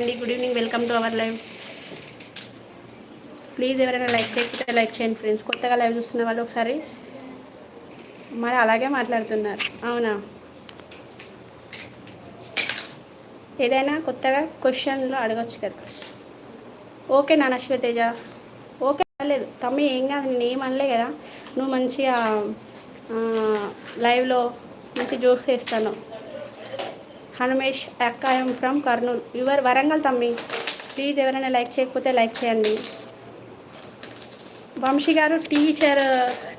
Good evening, welcome to our live. Please ఎవరైనా like చేయకపోతే like చేయండి ఫ్రెండ్స్. కొత్తగా లైవ్ చూస్తున్న వాళ్ళు ఒకసారి. మరి అలాగే మాట్లాడుతున్నారు, అవునా? ఏదైనా కొత్తగా క్వశ్చన్లో అడగచ్చు కదా. ఓకే నాన్న శివతేజ, ఓకే లేదు తమ్మి, ఏం కాదు, నేను ఏం అనలే కదా. నువ్వు మంచిగా లైవ్లో మంచి జోక్స్ వేస్తాను. హనుమేష్ అక్కాయం ఫ్రమ్ కర్నూలు, యువర్ వరంగల్ తమ్మి. ప్లీజ్ ఎవరైనా లైక్ చేయకపోతే లైక్ చేయండి. వంశీ గారు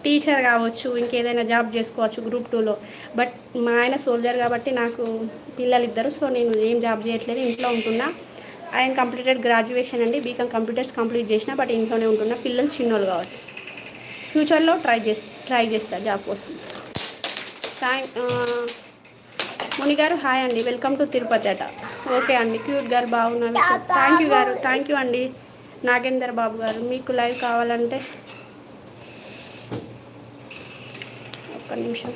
టీచర్ కావచ్చు, ఇంకేదైనా జాబ్ చేసుకోవచ్చు గ్రూప్ 2లో. బట్ మా ఆయన సోల్జర్ కాబట్టి నాకు పిల్లలు ఇద్దరు, సో నేను ఏం జాబ్ చేయట్లేదు, ఇంట్లో ఉంటున్నా. ఆయన కంప్లీటెడ్ గ్రాడ్యుయేషన్ అండి, బీకామ్ కంప్యూటర్స్ కంప్లీట్ చేసిన, బట్ ఇంట్లోనే ఉంటున్నా. పిల్లలు చిన్నోళ్ళు కాబట్టి ఫ్యూచర్లో ట్రై చేస్తా జాబ్ కోసం. ముని గారు హాయ్ అండి, వెల్కమ్ టు తిరుపతి అట. ఓకే అండి, క్యూట్ గారు బాగున్నారు. థ్యాంక్ యూ గారు, థ్యాంక్ యూ అండి. నాగేందర్ బాబు గారు, మీకు లైవ్ కావాలంటే ఒక్క నిమిషం.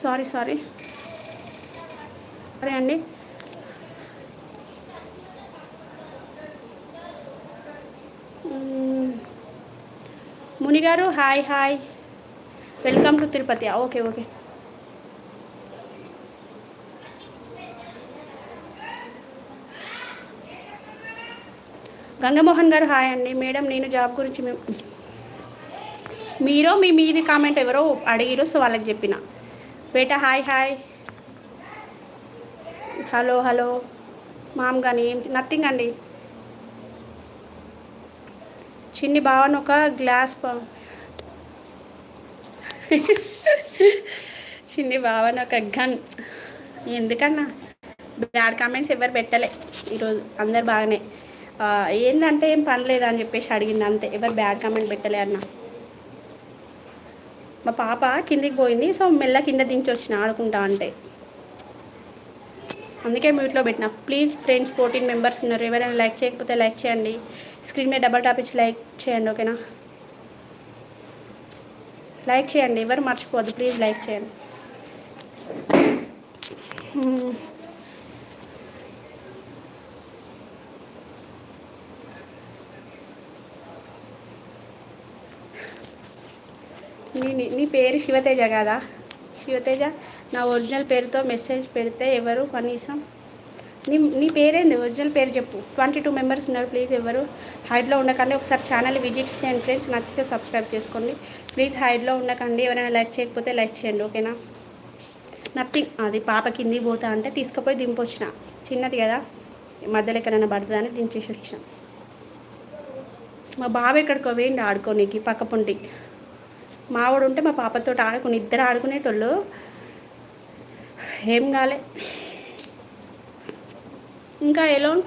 సారీ సరే అండి. ముని గారు hi hi, welcome to Tirupati. Okay okay. Ganga Mohan గారు హాయ్ అండి. మేడం నేను జాబ్ గురించి మీరు మీది కామెంట్ ఎవరో అడిగిరు, సో వాళ్ళకి చెప్పిన. బేటా హాయ్ హాయ్, హలో హలో. మామగాని ఏం నథింగ్ అండి. చిన్ని భావన ఒక గ్లాస్ చిన్ని భావన ఒక గన్. ఎందుకన్నా బ్యాడ్ కామెంట్స్ ఎవరు పెట్టలే ఈరోజు, అందరు బాగానే. ఏంటంటే ఏం పనిలేదా అని చెప్పేసి అడిగింది అంతే, ఎవరు బ్యాడ్ కామెంట్ పెట్టలే అన్న. మా పాప కిందికి పోయింది, సో మెల్ల కింద దించి వచ్చిన ఆడుకుంటా అంటే, అందుకే మ్యూట్లో పెట్టిన. ప్లీజ్ ఫ్రెండ్స్ 14 మెంబర్స్ ఉన్నారు, ఎవరైనా లైక్ చేయకపోతే లైక్ చేయండి. స్క్రీన్ మీద డబల్ టాప్ ఇచ్చి లైక్ చేయండి, ఓకేనా? లైక్ చేయండి, ఎవరు మర్చిపోవద్దు, ప్లీజ్ లైక్ చేయండి. నీ పేరు శివతేజ కదా? శివతేజ, నా ఒరిజినల్ పేరుతో మెసేజ్ పెడితే ఎవరు కనీసం నీ పేరేంది, ఒరిజినల్ పేరు చెప్పు. 22 మెంబర్స్ ఉన్నారు, ప్లీజ్ ఎవరు హైడ్లో ఉండకండి. ఒకసారి ఛానల్ విజిట్ చేయండి ఫ్రెండ్స్, నచ్చితే సబ్స్క్రైబ్ చేసుకోండి. ప్లీజ్ హైడ్లో ఉండకండి, ఎవరైనా లైక్ చేయకపోతే లైక్ చేయండి, ఓకేనా? నథింగ్. అది పాప కిందికి పోతా అంటే తీసుకుపోయి దింపొచ్చిన, చిన్నది కదా, మధ్యలో ఎక్కడైనా పడుతుందని దించేసి వచ్చిన. మా బాబు ఎక్కడికో వేయండి ఆడుకోనికి, పక్క పొంటి. మావాడు ఉంటే మా పాపతో ఆడుకుని, ఇద్దరు ఆడుకునేటోళ్ళు. ఏం కాలే. ఇంకా ఎలోన్